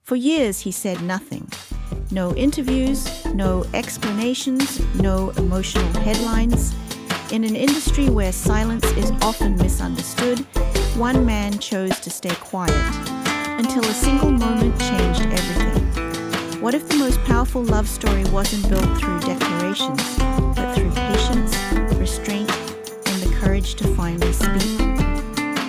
For years, he said nothing. No interviews, no explanations, no emotional headlines. In an industry where silence is often misunderstood, one man chose to stay quiet until a single moment changed everything. What if the most powerful love story wasn't built through declarations, but through patience, restraint, and the courage to finally speak?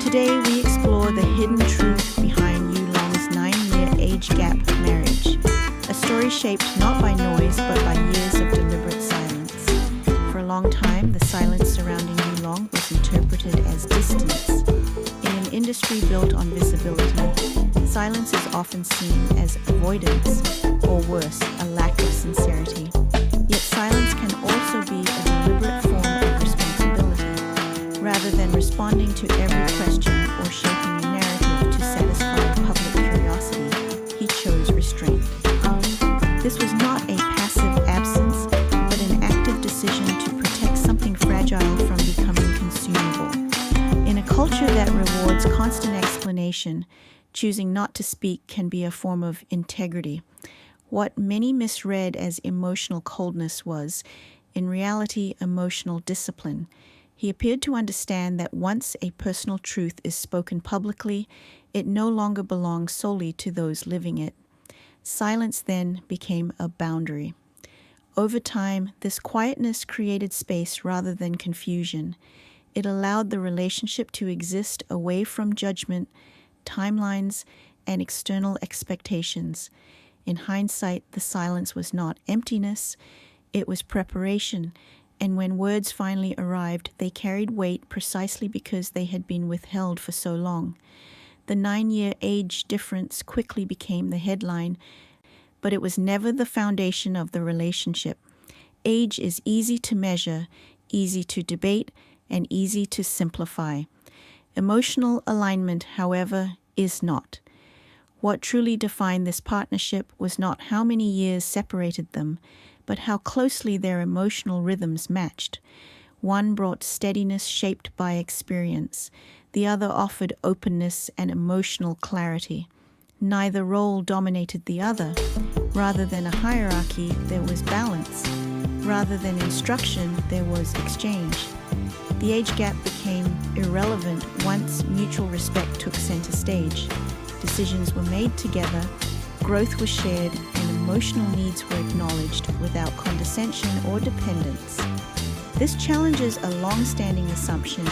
Today, we explore the hidden truth behind Yu Long's 9-year age gap marriage, a story shaped not by noise but by years of deliberate silence. For a long time, the silence surrounding Yu Long was interpreted as distance. In an industry built on visibility, silence is often seen as avoidance, or worse, a lack of sincerity. Yet silence can also be a deliberate form of responsibility. Rather than responding to every question or shaping a narrative to satisfy public curiosity, he chose restraint. This was not a passive absence, but an active decision to protect something fragile from becoming consumable. In a culture that rewards constant explanation, choosing not to speak can be a form of integrity. What many misread as emotional coldness was, in reality, emotional discipline. He appeared to understand that once a personal truth is spoken publicly, it no longer belongs solely to those living it. Silence then became a boundary. Over time, this quietness created space rather than confusion. It allowed the relationship to exist away from judgment, timelines, and external expectations. In hindsight, the silence was not emptiness, it was preparation, and when words finally arrived, they carried weight precisely because they had been withheld for so long. The 9-year age difference quickly became the headline, but it was never the foundation of the relationship. Age is easy to measure, easy to debate, and easy to simplify. Emotional alignment, however, is not. What truly defined this partnership was not how many years separated them, but how closely their emotional rhythms matched. One brought steadiness shaped by experience. The other offered openness and emotional clarity. Neither role dominated the other. Rather than a hierarchy, there was balance. Rather than instruction, there was exchange. The age gap became irrelevant once mutual respect took center stage. Decisions were made together, growth was shared, and emotional needs were acknowledged without condescension or dependence. This challenges a long-standing assumption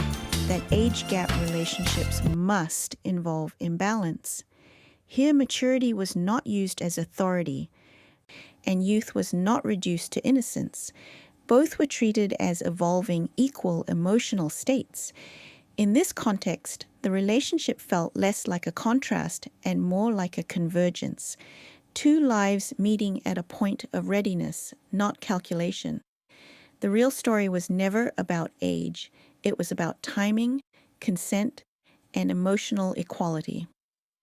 that age gap relationships must involve imbalance. Here, maturity was not used as authority, and youth was not reduced to innocence. Both were treated as evolving equal emotional states. In this context, the relationship felt less like a contrast and more like a convergence. Two lives meeting at a point of readiness, not calculation. The real story was never about age. It was about timing, consent, and emotional equality.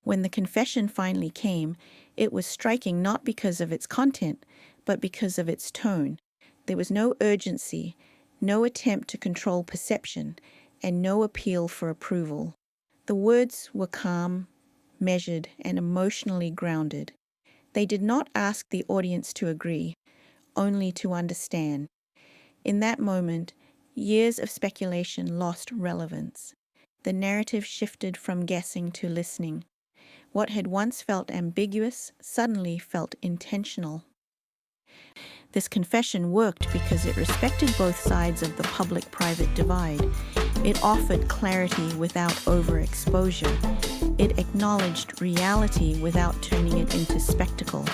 When the confession finally came, it was striking not because of its content, but because of its tone. There was no urgency, no attempt to control perception, and no appeal for approval. The words were calm, measured, and emotionally grounded. They did not ask the audience to agree, only to understand. In that moment, years of speculation lost relevance. The narrative shifted from guessing to listening. What had once felt ambiguous suddenly felt intentional. This confession worked because it respected both sides of the public-private divide. It offered clarity without overexposure. It acknowledged reality without turning it into spectacle.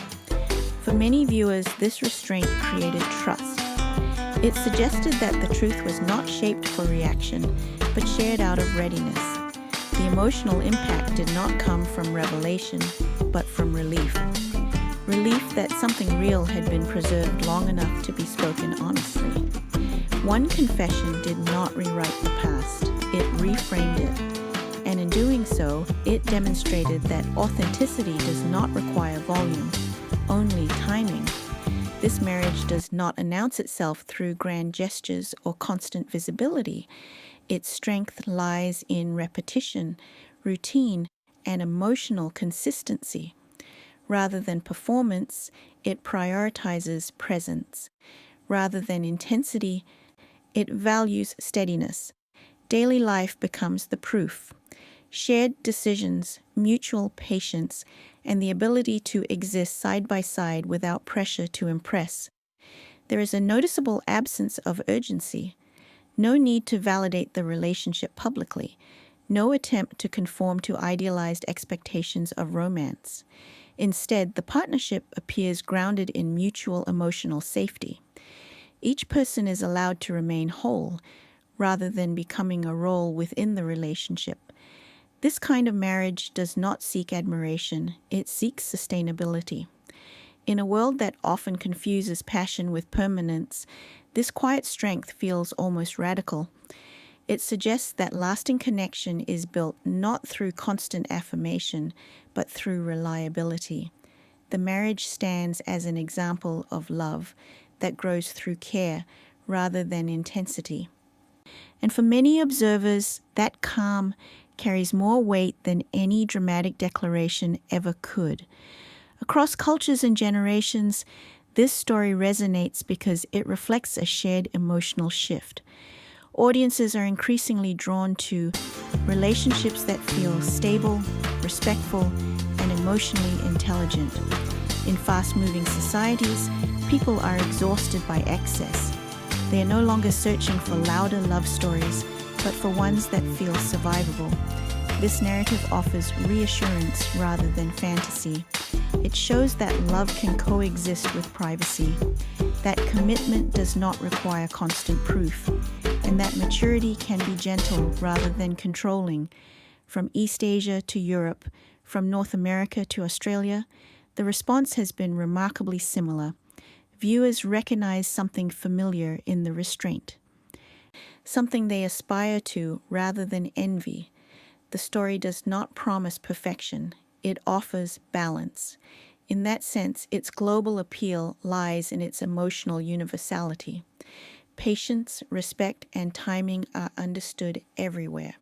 For many viewers, this restraint created trust. It suggested that the truth was not shaped for reaction, but shared out of readiness. The emotional impact did not come from revelation, but from relief. Relief that something real had been preserved long enough to be spoken honestly. One confession did not rewrite the past, it reframed it. And in doing so, it demonstrated that authenticity does not require volume, only timing. This marriage does not announce itself through grand gestures or constant visibility. Its strength lies in repetition, routine, and emotional consistency. Rather than performance, it prioritizes presence. Rather than intensity, it values steadiness. Daily life becomes the proof. Shared decisions, mutual patience, and the ability to exist side by side without pressure to impress. There is a noticeable absence of urgency. No need to validate the relationship publicly. No attempt to conform to idealized expectations of romance. Instead, the partnership appears grounded in mutual emotional safety. Each person is allowed to remain whole, rather than becoming a role within the relationship. This kind of marriage does not seek admiration, it seeks sustainability. In a world that often confuses passion with permanence, this quiet strength feels almost radical. It suggests that lasting connection is built not through constant affirmation, but through reliability. The marriage stands as an example of love that grows through care rather than intensity. And for many observers, that calm carries more weight than any dramatic declaration ever could. Across cultures and generations, this story resonates because it reflects a shared emotional shift. Audiences are increasingly drawn to relationships that feel stable, respectful, and emotionally intelligent. In fast-moving societies, people are exhausted by excess. They are no longer searching for louder love stories, but for ones that feel survivable. This narrative offers reassurance rather than fantasy. It shows that love can coexist with privacy, that commitment does not require constant proof, and that maturity can be gentle rather than controlling. From East Asia to Europe, from North America to Australia, the response has been remarkably similar. Viewers recognize something familiar in the restraint, something they aspire to rather than envy. The story does not promise perfection, it offers balance. In that sense, its global appeal lies in its emotional universality. Patience, respect, and timing are understood everywhere.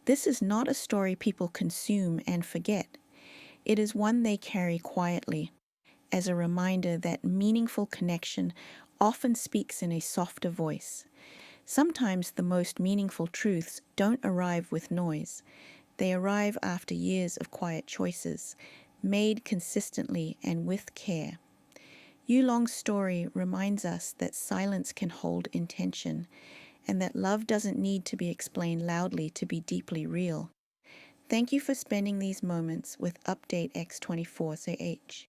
This is not a story people consume and forget. It is one they carry quietly, as a reminder that meaningful connection often speaks in a softer voice. Sometimes the most meaningful truths don't arrive with noise. They arrive after years of quiet choices, made consistently and with care. Yulong's story reminds us that silence can hold intention, and that love doesn't need to be explained loudly to be deeply real. Thank you for spending these moments with Update X24CH.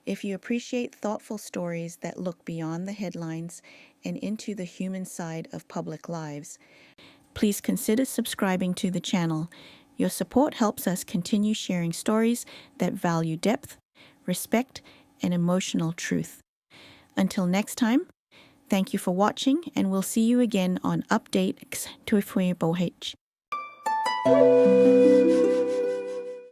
If you appreciate thoughtful stories that look beyond the headlines and into the human side of public lives, please consider subscribing to the channel. Your support helps us continue sharing stories that value depth, respect, and emotional truth. Until next time, thank you for watching, and we'll see you again on Update X24CH.